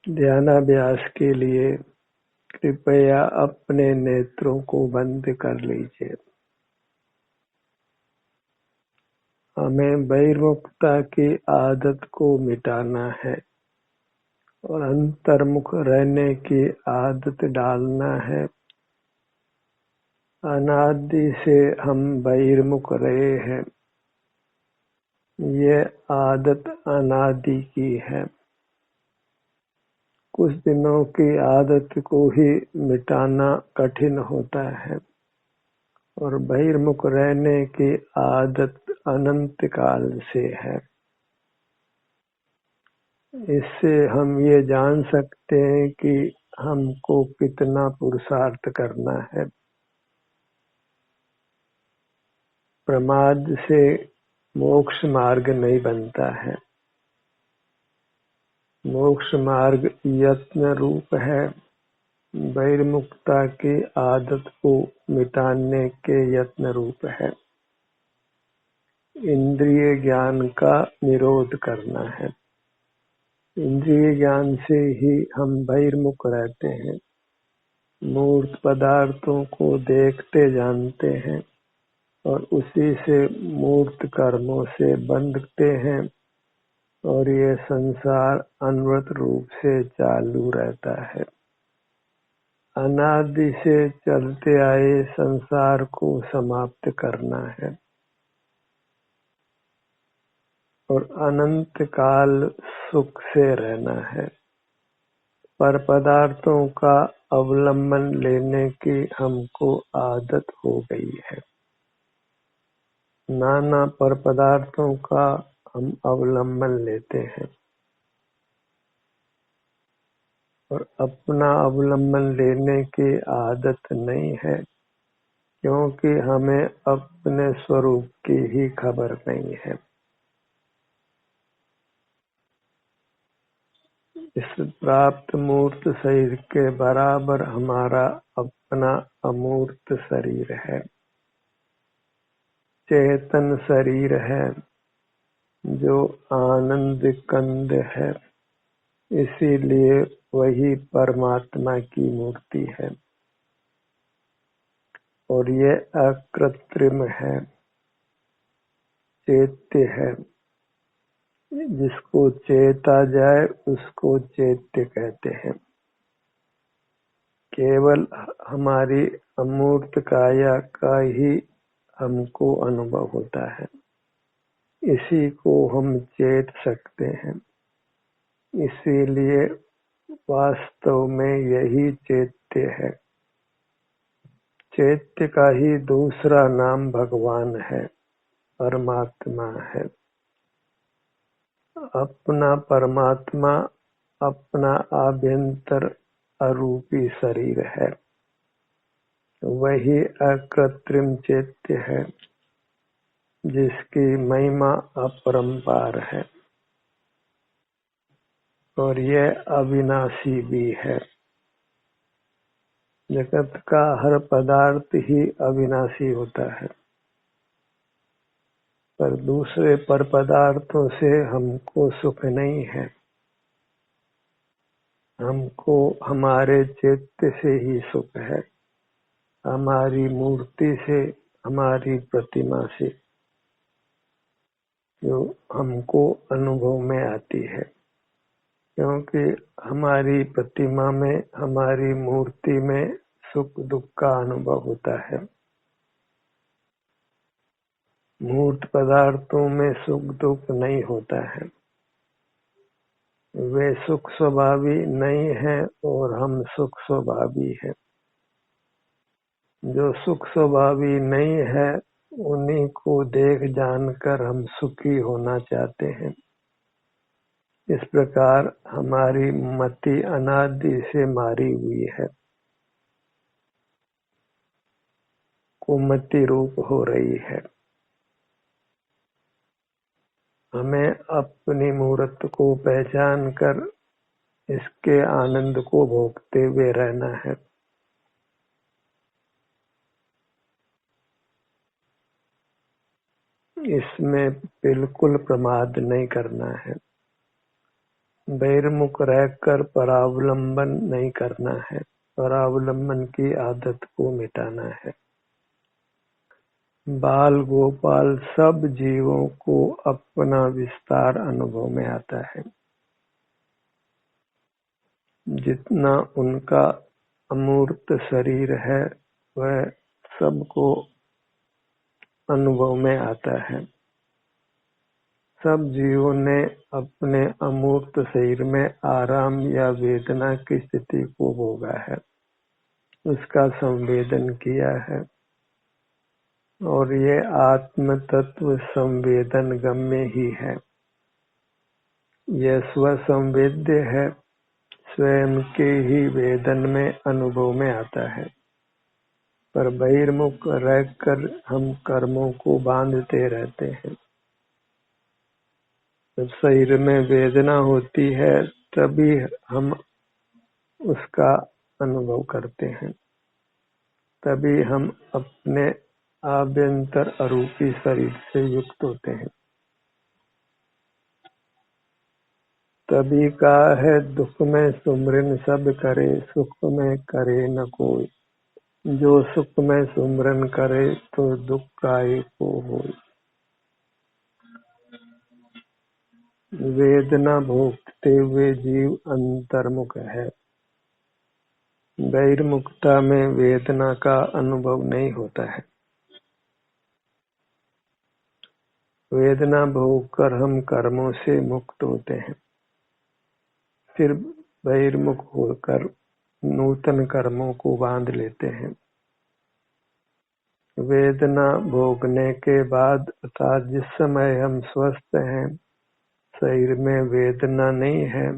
ध्यानाभ्यास के लिए कृपया अपने नेत्रों को बंद कर लीजिए। हमें बहिर्मुखता की आदत को मिटाना है और अंतर्मुख रहने की आदत डालना है। अनादि से हम बहिर्मुख रहे हैं। ये आदत अनादि की है। कुछ दिनों की आदत को ही मिटाना कठिन होता है और बहिर्मुख रहने की आदत अनंत काल से है। इससे हम ये जान सकते हैं कि हमको कितना पुरुषार्थ करना है। प्रमाद से मोक्ष मार्ग नहीं बनता है। मोक्ष मार्ग यत्न रूप है। बहिर्मुखता की आदत को मिटाने के यत्न रूप है। इंद्रिय ज्ञान का निरोध करना है। इंद्रिय ज्ञान से ही हम बहिर्मुख रहते हैं। मूर्त पदार्थों को देखते जानते हैं और उसी से मूर्त कर्मों से बंधते हैं और ये संसार अनवरत रूप से चालू रहता है। अनादि से चलते आए संसार को समाप्त करना है और अनंत काल सुख से रहना है। पर पदार्थों का अवलंबन लेने की हमको आदत हो गई है। नाना पर पदार्थों का हम अवलंबन लेते हैं और अपना अवलंबन लेने की आदत नहीं है, क्योंकि हमें अपने स्वरूप की ही खबर नहीं है। इस प्राप्त मूर्त शरीर के बराबर हमारा अपना अमूर्त शरीर है, चेतन शरीर है जो आनंद कंद है। इसीलिए वही परमात्मा की मूर्ति है और ये अकृत्रिम है, चैत्य है। जिसको चेता जाए उसको चैत्य कहते हैं। केवल हमारी अमूर्त काया का ही हमको अनुभव होता है। इसी को हम चेत सकते हैं। इसीलिए वास्तव में यही चैत्य है। चैत्य का ही दूसरा नाम भगवान है, परमात्मा है। अपना परमात्मा अपना आभ्यंतर अरूपी शरीर है। वही अकृत्रिम चैत्य है जिसकी महिमा अपरंपार है और यह अविनाशी भी है। जगत का हर पदार्थ ही अविनाशी होता है, पर दूसरे पर पदार्थों से हमको सुख नहीं है। हमको हमारे चैत्य से ही सुख है, हमारी मूर्ति से, हमारी प्रतिमा से, जो हमको अनुभव में आती है। क्योंकि हमारी प्रतिमा में, हमारी मूर्ति में सुख दुख का अनुभव होता है। मूर्त पदार्थों में सुख दुख नहीं होता है। वे सुख स्वभावी नहीं है और हम सुख स्वभावी है। जो सुख स्वभावी नहीं है उन्हीं को देख जानकर हम सुखी होना चाहते हैं। इस प्रकार हमारी मति अनादि से मारी हुई है, कुमति रूप हो रही है। हमें अपनी मूर्त को पहचान कर इसके आनंद को भोगते हुए रहना है। इसमें बिल्कुल प्रमाद नहीं करना है। बहिर्मुख रहकर परावलंबन नहीं करना है, परावलंबन की आदत को मिटाना है। बाल गोपाल सब जीवों को अपना विस्तार अनुभव में आता है। जितना उनका अमूर्त शरीर है वह सबको अनुभव में आता है। सब जीवों ने अपने अमूर्त शरीर में आराम या वेदना की स्थिति को भोगा है, उसका संवेदन किया है, और ये आत्म तत्व संवेदन गम्य ही है। यह स्वसंवेद्य है, स्वयं के ही वेदन में अनुभव में आता है। पर बहिर्मुख रहकर हम कर्मों को बांधते रहते हैं। जब शरीर में वेदना होती है तभी हम उसका अनुभव करते हैं, तभी हम अपने आभ्यंतर अरूपी शरीर से युक्त होते हैं। तभी कहा है दुख में सुमरन सब करे, सुख में करे न कोई। जो सुख में सुमरन करे तो दुख काहे को होय। वेदना भोगते हुए जीव अंतर्मुख है। बहिर्मुखता में वेदना का अनुभव नहीं होता है। वेदना भोगकर हम कर्मों से मुक्त होते हैं, फिर बहिर्मुख होकर नूतन कर्मों को बांध लेते हैं। वेदना भोगने के बाद अर्थात जिस समय हम स्वस्थ हैं, शरीर में वेदना नहीं है,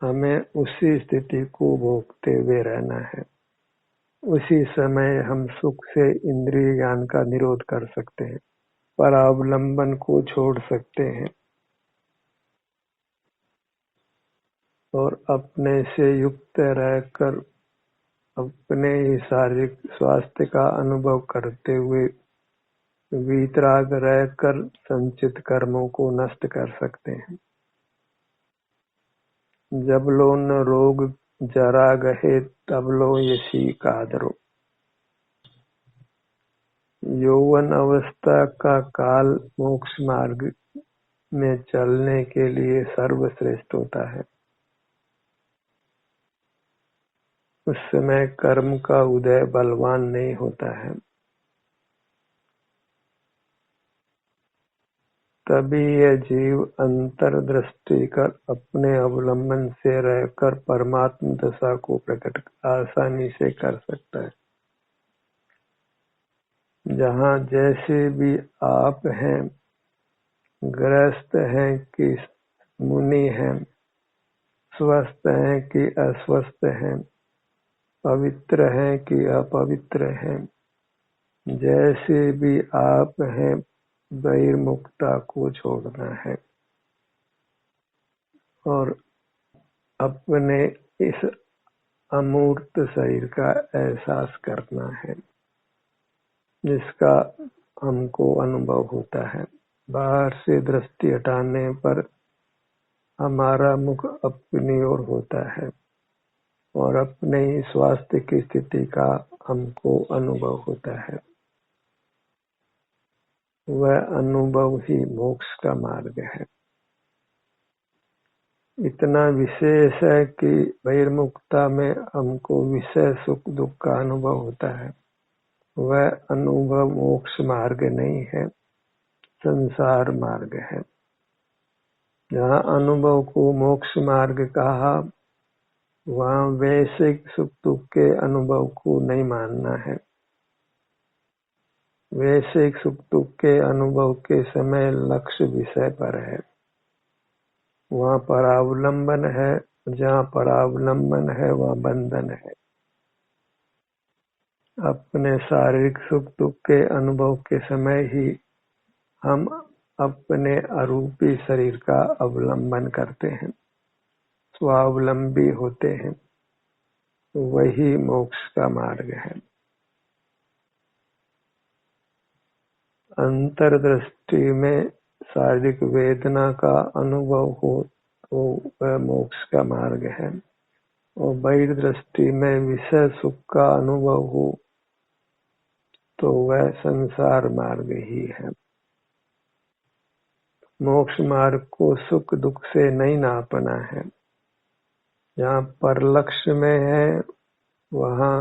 हमें उसी स्थिति को भोगते हुए रहना है। उसी समय हम सुख से इंद्रिय ज्ञान का निरोध कर सकते हैं, परावलंबन को छोड़ सकते हैं और अपने से युक्त रहकर अपने ही शारीरिक स्वास्थ्य का अनुभव करते हुए वीतराग रहकर संचित कर्मों को नष्ट कर सकते हैं। जब लो न रोग जरा गहे तब लो यशी कादरो। यौवन अवस्था का काल मोक्ष मार्ग में चलने के लिए सर्वश्रेष्ठ होता है। उस समय कर्म का उदय बलवान नहीं होता है, तभी यह जीव अंतर्दृष्टि कर अपने अवलंबन से रहकर परमात्म दशा को प्रकट आसानी से कर सकता है। जहाँ जैसे भी आप हैं, ग्रस्त हैं कि मुनि हैं, स्वस्थ हैं कि अस्वस्थ हैं, पवित्र हैं कि अपवित्र हैं, जैसे भी आप हैं, बहिर्मुखता को छोड़ना है और अपने इस अमूर्त शरीर का एहसास करना है जिसका हमको अनुभव होता है। बाहर से दृष्टि हटाने पर हमारा मुख अपनी ओर होता है और अपने ही स्वास्थ्य की स्थिति का हमको अनुभव होता है। वह अनुभव ही मोक्ष का मार्ग है। इतना विशेष है कि बहिर्मुखता में हमको विषय सुख दुख का अनुभव होता है। वह अनुभव मोक्ष मार्ग नहीं है, संसार मार्ग है। जहाँ अनुभव को मोक्ष मार्ग कहा, वहाँ वैश्विक सुख दुख के अनुभव को नहीं मानना है। वैश्विक सुख दुख के अनुभव के समय लक्ष्य विषय पर है, वहाँ परावलंबन है। जहाँ परावलंबन है वहाँ बंधन है। अपने शारीरिक सुख दुख के अनुभव के समय ही हम अपने अरूपी शरीर का अवलंबन करते हैं, स्वावलंबी होते हैं। वही मोक्ष का मार्ग है। अंतर्दृष्टि में शारीरिक वेदना का अनुभव हो तो वह मोक्ष का मार्ग है। और बहिर दृष्टि में विषय सुख का अनुभव हो तो वह संसार मार्ग ही है। मोक्ष मार्ग को सुख दुख से नहीं नापना है। जहाँ पर लक्ष्य में है वहाँ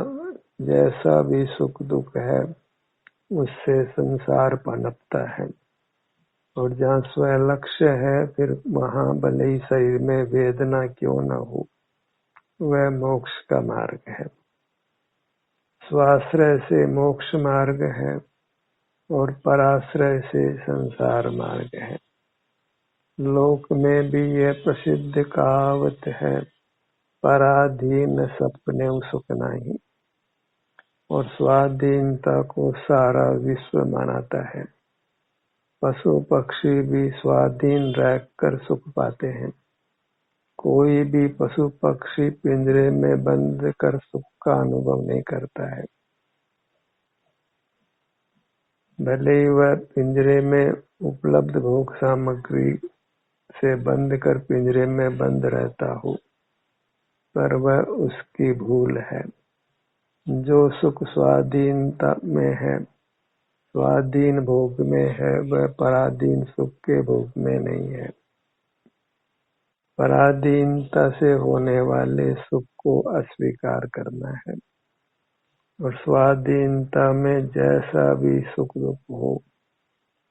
जैसा भी सुख दुख है उससे संसार पनपता है, और जहाँ स्वयं लक्ष्य है फिर वहाँ भले ही शरीर में वेदना क्यों न हो, वह मोक्ष का मार्ग है। स्वाश्रय से मोक्ष मार्ग है और पराश्रय से संसार मार्ग है। लोक में भी यह प्रसिद्ध कहावत है, पराधीन सपने सुख नहीं, और स्वाधीनता को सारा विश्व मनाता है। पशु पक्षी भी स्वाधीन रहकर सुख पाते हैं। कोई भी पशु पक्षी पिंजरे में बंद कर सुख का अनुभव नहीं करता है। भले ही वह पिंजरे में उपलब्ध भोग सामग्री से बंद कर पिंजरे में बंद रहता हो, पर वह उसकी भूल है। जो सुख स्वाधीनता में है, स्वाधीन भोग में है, वह पराधीन सुख के भोग में नहीं है। पराधीनता से होने वाले सुख को अस्वीकार करना है, और स्वाधीनता में जैसा भी सुख दुख हो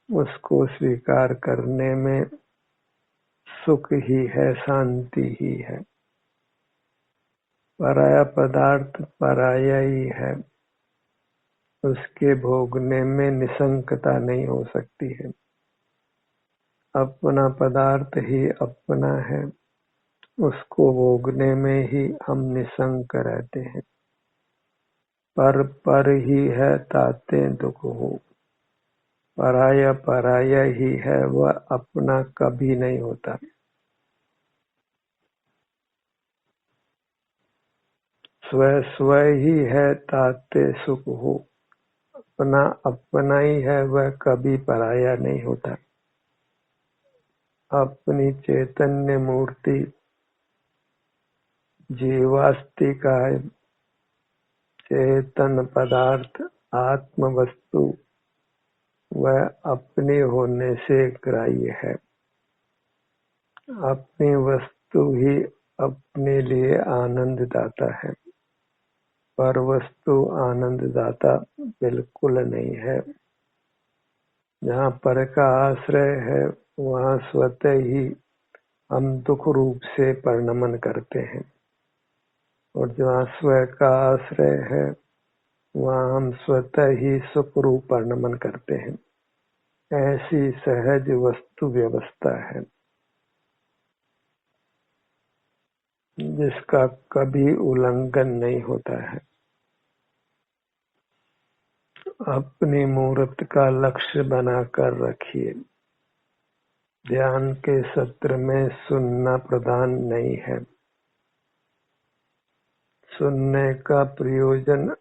उसको स्वीकार करने में सुख ही है, शांति ही है। पराया पदार्थ पराया ही है, उसके भोगने में निशंकता नहीं हो सकती है। अपना पदार्थ ही अपना है, उसको भोगने में ही हम निशंक रहते हैं। पर ही है ताते दुख हो, पराया पराया ही है, वह अपना कभी नहीं होता। स्वयं स्वयं ही है ताते सुख हो, अपना अपना ही है, वह कभी पराया नहीं होता। अपनी चैतन्य मूर्ति जीवास्तिका है, चेतन पदार्थ आत्म वस्तु वह अपने होने से ग्राह्य है। अपनी वस्तु ही अपने लिए आनंद दाता है, पर वस्तु आनंद दाता बिल्कुल नहीं है। जहाँ पर का आश्रय है वहाँ स्वतः ही हम दुख रूप से परिणमन करते हैं, और जहाँ स्व का आश्रय है वहाँ हम स्वतः ही सुख रूप परिणमन करते हैं। ऐसी सहज वस्तु व्यवस्था है जिसका कभी उल्लंघन नहीं होता है। अपनी मूर्त का लक्ष्य बनाकर रखिए। ध्यान के सत्र में सुनना प्रधान नहीं है। सुनने का प्रयोजन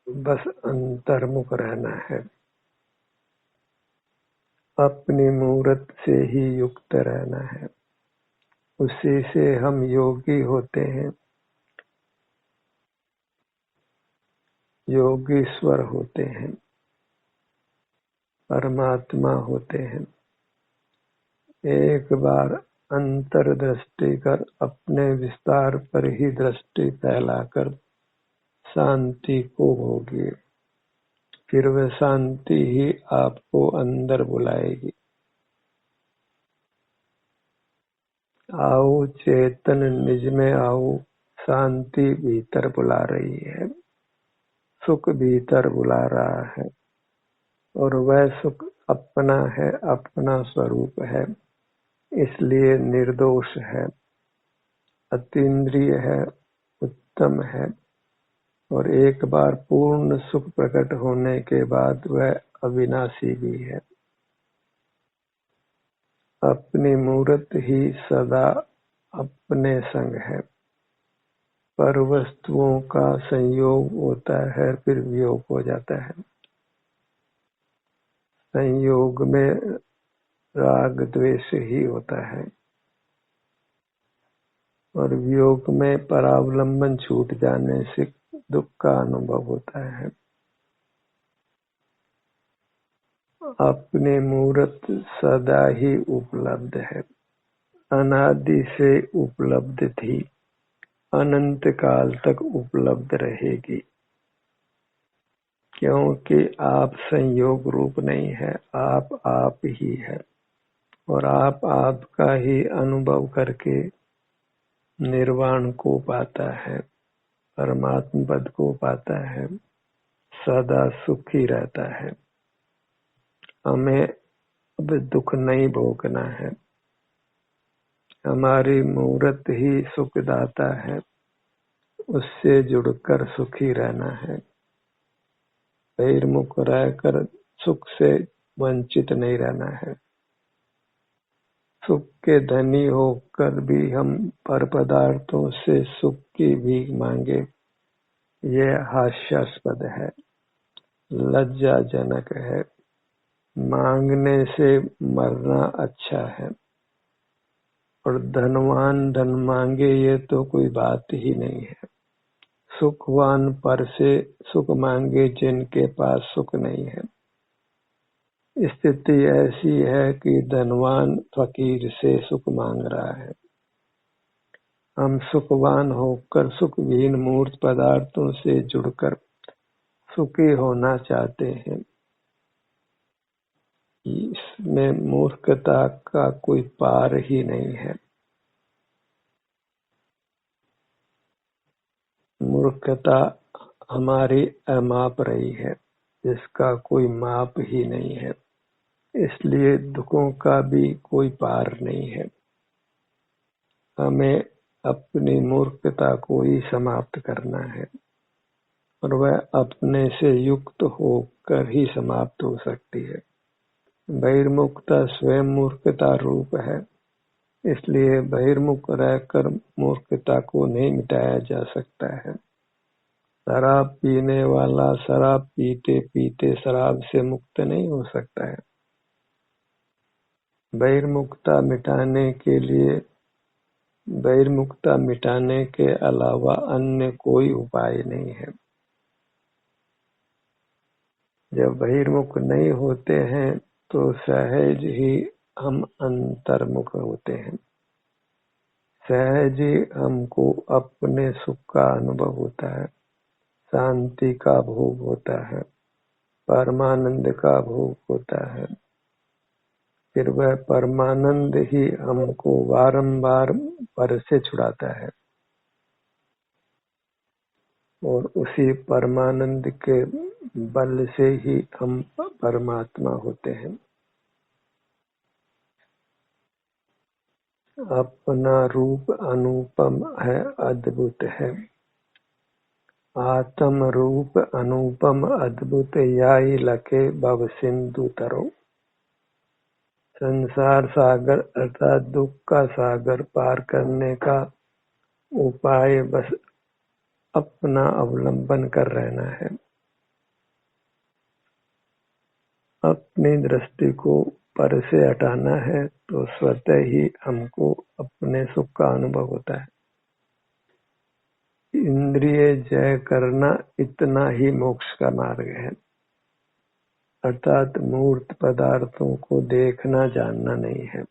बस अंतर्मुख रहना है। अपनी मूर्त से ही युक्त रहना है, उसी से हम योगी होते हैं, योगीश्वर होते हैं, परमात्मा होते हैं। एक बार अंतर्दृष्टि कर अपने विस्तार पर ही दृष्टि फैलाकर शांति को भोगिए, फिर वह शांति ही आपको अंदर बुलाएगी। आओ चेतन निज में आओ, शांति भीतर बुला रही है, सुख भीतर बुला रहा है, और वह सुख अपना है, अपना स्वरूप है, इसलिए निर्दोष है, अतीन्द्रिय है, उत्तम है, और एक बार पूर्ण सुख प्रकट होने के बाद वह अविनाशी भी है। अपनी मूर्त ही सदा अपने संग है, पर वस्तुओं का संयोग होता है फिर वियोग हो जाता है। संयोग में राग द्वेष ही होता है। और वियोग में परावलंबन छूट जाने से दुख का अनुभव होता है। अपनी मूर्त सदा ही उपलब्ध है, अनादि से उपलब्ध थी, अनंत काल तक उपलब्ध रहेगी, क्योंकि आप संयोग रूप नहीं है, आप ही है और आपका ही अनुभव करके निर्वाण को पाता है, परमात्म पद को पाता है, सदा सुखी रहता है। हमें अब दुख नहीं भोगना है, हमारी मूर्त ही सुखदाता है, उससे जुड़कर सुखी रहना है। बहिर्मुख रहकर सुख से वंचित नहीं रहना है। सुख के धनी होकर भी हम पर पदार्थों से सुख की भीख मांगे, यह हास्यास्पद है, लज्जाजनक है। मांगने से मरना अच्छा है और धनवान धन मांगे ये तो कोई बात ही नहीं है। सुखवान पर से सुख मांगे जिनके पास सुख नहीं है। स्थिति ऐसी है कि धनवान फकीर से सुख मांग रहा है। हम सुखवान होकर सुखविहीन मूर्त पदार्थों से जुड़कर सुखी होना चाहते हैं। इसमें मूर्खता का कोई पार ही नहीं है। मूर्खता हमारी अमाप रही है, जिसका कोई माप ही नहीं है, इसलिए दुखों का भी कोई पार नहीं है। हमें अपनी मूर्खता को ही समाप्त करना है और वह अपने से युक्त होकर ही समाप्त हो सकती है। बहिर्मुखता स्वयं मूर्खता रूप है, इसलिए बहिर्मुख रहकर मूर्खता को नहीं मिटाया जा सकता है। शराब पीने वाला शराब पीते पीते शराब से मुक्त नहीं हो सकता है। बहिर्मुखता मिटाने के अलावा अन्य कोई उपाय नहीं है। जब बहिर्मुख नहीं होते हैं तो सहज ही हम अंतर्मुख होते हैं। सहज ही हमको अपने सुख का अनुभव होता है, शांति का भोग होता है, परमानंद का भोग होता है। फिर वह परमानंद ही हमको बारंबार पर से छुड़ाता है और उसी परमानंद के बल से ही हम परमात्मा होते हैं। अपना रूप अनुपम है, अद्भुत है। आत्म रूप अनुपम अद्भुत याई लखे भव सिंधु तरो। संसार सागर अर्थात दुख का सागर पार करने का उपाय बस अपना अवलंबन कर रहना है। अपनी दृष्टि को पर से हटाना है तो स्वतः ही हमको अपने सुख का अनुभव होता है। इंद्रिय जय करना इतना ही मोक्ष का मार्ग है, अर्थात मूर्त पदार्थों को देखना जानना नहीं है,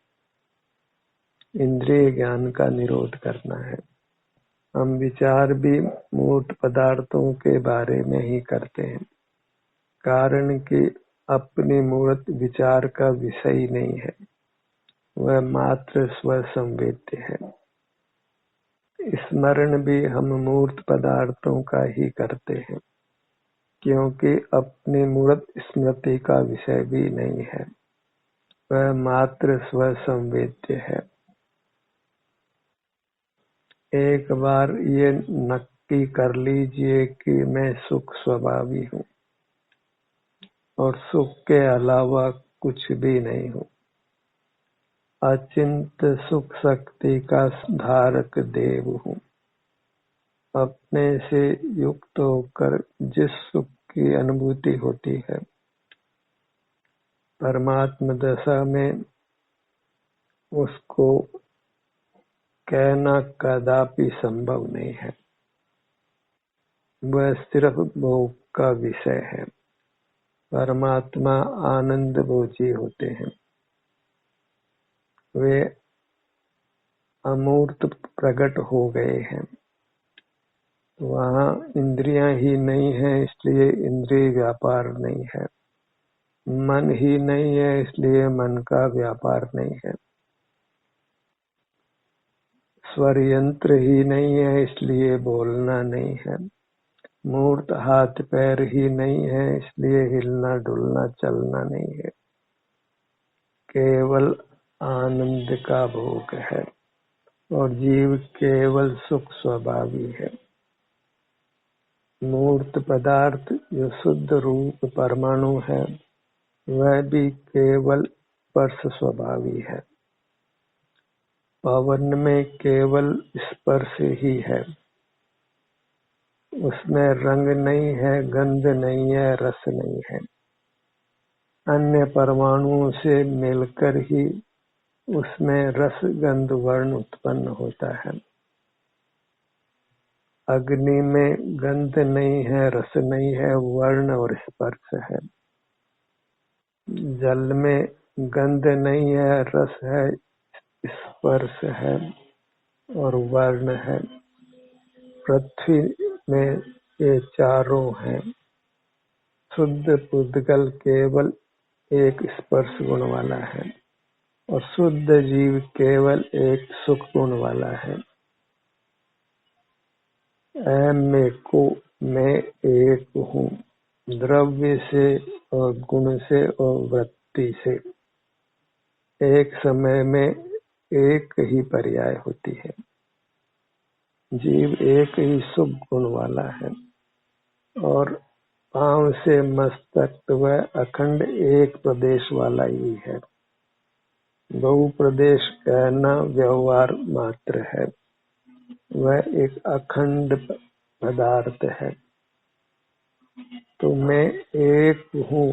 इंद्रिय ज्ञान का निरोध करना है। हम विचार भी मूर्त पदार्थों के बारे में ही करते हैं, कारण कि अपनी मूर्त विचार का विषय नहीं है, वह मात्र स्वसंवेद्य है। स्मरण भी हम मूर्त पदार्थों का ही करते हैं, क्योंकि अपनी मूर्त स्मृति का विषय भी नहीं है, वह मात्र स्वसंवेद्य है। एक बार ये नक्की कर लीजिए कि मैं सुख स्वभावी हूँ और सुख के अलावा कुछ भी नहीं हूँ। अचिंत सुख शक्ति का धारक देव हूँ। अपने से युक्त होकर जिस सुख की अनुभूति होती है, परमात्म दशा में उसको कहना कदापि संभव नहीं है। वह सिर्फ भोग का विषय है। परमात्मा आनंद भोजी होते हैं। वे अमूर्त प्रकट हो गए हैं। वहाँ इंद्रियां ही नहीं है, इसलिए इंद्रिय व्यापार नहीं है। मन ही नहीं है, इसलिए मन का व्यापार नहीं है। स्वर यंत्र ही नहीं है, इसलिए बोलना नहीं है। मूर्त हाथ पैर ही नहीं है, इसलिए हिलना डुलना चलना नहीं है। केवल आनंद का भोग है और जीव केवल सुख स्वभावी है। मूर्त पदार्थ जो शुद्ध रूप परमाणु है, वह भी केवल स्पर्श स्वभावी है। पवन में केवल स्पर्श ही है। उसमें रंग नहीं है, गंध नहीं है, रस नहीं है। अन्य परमाणुओं से मिलकर ही उसमें रस गंध वर्ण उत्पन्न होता है। अग्नि में गंध नहीं है, रस नहीं है, वर्ण और स्पर्श है। जल में गंध नहीं है, रस है, स्पर्श है और वर्ण है। पृथ्वी में ये चारों हैं। शुद्ध पुद्गल केवल एक स्पर्श गुण वाला है और शुद्ध जीव केवल एक सुख गुण वाला है। मैं को मैं एक हूँ, द्रव्य से और गुण से और वृत्ति से एक समय में एक ही पर्याय होती है। जीव एक ही सुख गुण वाला है और पांव से मस्तक वह अखंड एक प्रदेश वाला ही है। बहु प्रदेश कहना व्यवहार मात्र है। वह एक अखंड पदार्थ है। तो मैं एक हूँ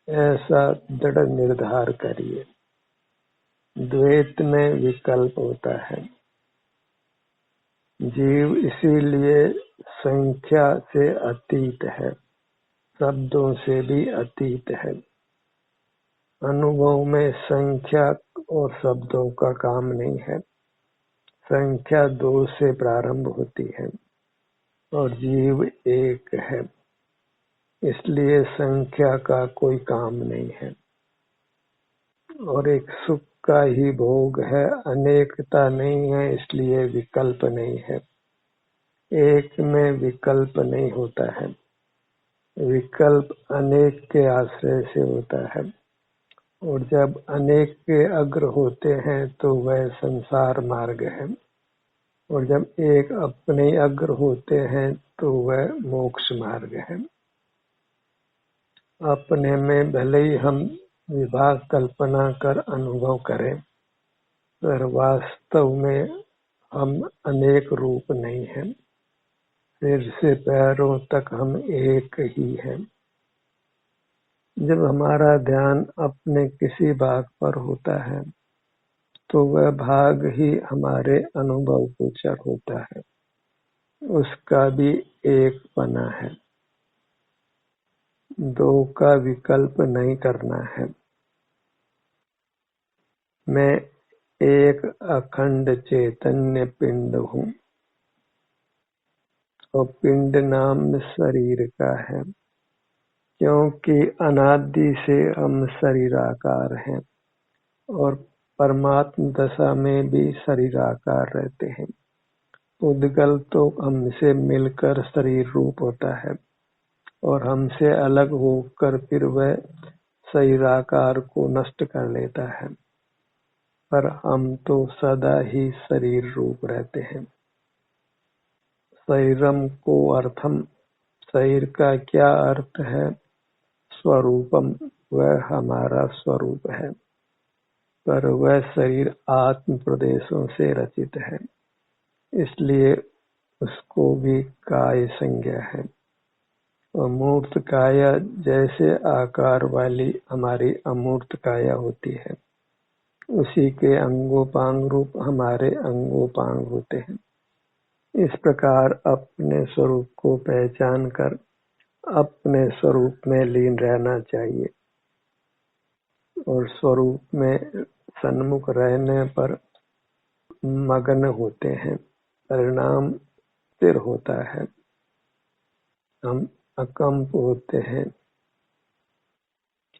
ऐसा दृढ़ निर्धार करिए। द्वैत में विकल्प होता है। जीव इसीलिए संख्या से अतीत है, शब्दों से भी अतीत है। अनुभव में संख्या और शब्दों का काम नहीं है। संख्या 2 से प्रारंभ होती है और जीव एक है, इसलिए संख्या का कोई काम नहीं है। और एक सुख का ही भोग है, अनेकता नहीं है, इसलिए विकल्प नहीं है। एक में विकल्प नहीं होता है। विकल्प अनेक के आश्रय से होता है और जब अनेक के अग्र होते हैं तो वह संसार मार्ग है और जब एक अपने अग्र होते हैं तो वह मोक्ष मार्ग है। अपने में भले ही हम विभाग कल्पना कर अनुभव करें, पर वास्तव में हम अनेक रूप नहीं हैं। सिर से पैरों तक हम एक ही हैं। जब हमारा ध्यान अपने किसी भाग पर होता है तो वह भाग ही हमारे अनुभव गोचर होता है। उसका भी एक पना है। 2 का विकल्प नहीं करना है। मैं एक अखंड चैतन्य पिंड हूँ और पिंड नाम शरीर का है, क्योंकि अनादि से हम शरीराकार हैं और परमात्म दशा में भी शरीराकार रहते हैं। उद्गल तो हमसे मिलकर शरीर रूप होता है और हमसे अलग होकर फिर वह शरीराकार को नष्ट कर लेता है, पर हम तो सदा ही शरीर रूप रहते हैं। शरीरम को अर्थम, शरीर का क्या अर्थ है? स्वरूपम, वह हमारा स्वरूप है, पर वह शरीर आत्म प्रदेशों से रचित है, इसलिए उसको भी काय संज्ञा है। और मूर्त काया जैसे आकार वाली हमारी अमूर्त काया होती है, उसी के अंगोपांग रूप हमारे अंगोपांग होते हैं। इस प्रकार अपने स्वरूप को पहचान कर अपने स्वरूप में लीन रहना चाहिए और स्वरूप में सन्मुख रहने पर मग्न होते हैं, परिणाम स्थिर होता है, हम अकंप होते हैं,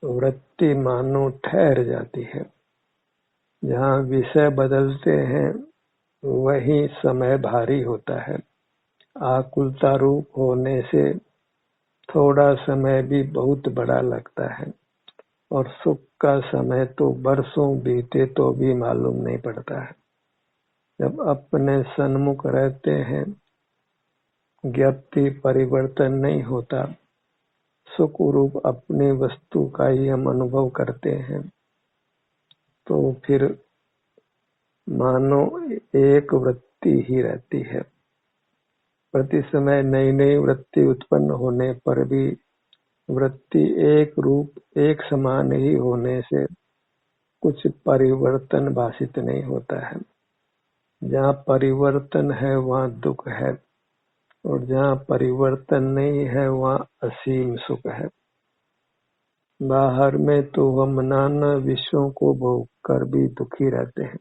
वृत्ति मानो ठहर जाती है। जहाँ विषय बदलते हैं वही समय भारी होता है। आकुलता रूप होने से थोड़ा समय भी बहुत बड़ा लगता है और सुख का समय तो बरसों बीते तो भी मालूम नहीं पड़ता है। जब अपने सन्मुख रहते हैं, ज्ञप्ति परिवर्तन नहीं होता, सुख रूप अपनी वस्तु का ही हम अनुभव करते हैं, तो फिर मानो एक वृत्ति ही रहती है। प्रति समय नई नई वृत्ति उत्पन्न होने पर भी वृत्ति एक रूप एक समान ही होने से कुछ परिवर्तन भाषित नहीं होता है। जहाँ परिवर्तन है वहाँ दुख है और जहाँ परिवर्तन नहीं है वहाँ असीम सुख है। बाहर में तो हम नाना विषयों को भोग कर भी दुखी रहते हैं,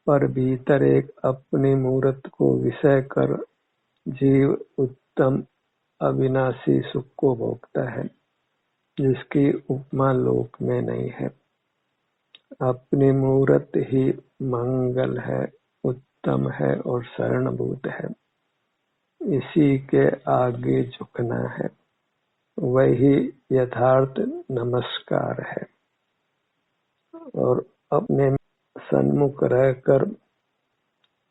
पर भीतर एक अपनी मूर्त को विषय कर जीव उत्तम अविनाशी सुख को भोगता है, जिसकी उपमा लोक में नहीं है। अपनी मूर्त ही मंगल है, उत्तम है और शरणभूत है। इसी के आगे झुकना है, वही यथार्थ नमस्कार है। और अपने सन्मुख रहकर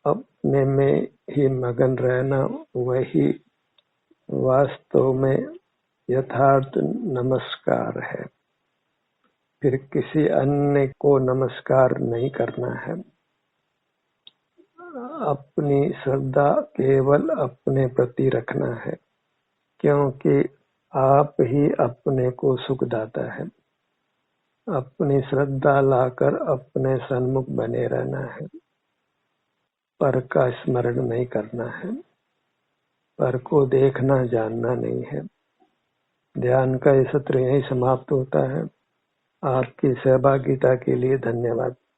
अपने में ही मगन रहना वही वास्तव में यथार्थ नमस्कार है। फिर किसी अन्य को नमस्कार नहीं करना है। अपनी श्रद्धा केवल अपने प्रति रखना है, क्योंकि आप ही अपने को सुख दाता है। अपनी श्रद्धा लाकर अपने सन्मुख बने रहना है, पर का स्मरण नहीं करना है, पर को देखना जानना नहीं है। ध्यान का ये सत्र यही समाप्त होता है। आपकी सहभागिता के लिए धन्यवाद।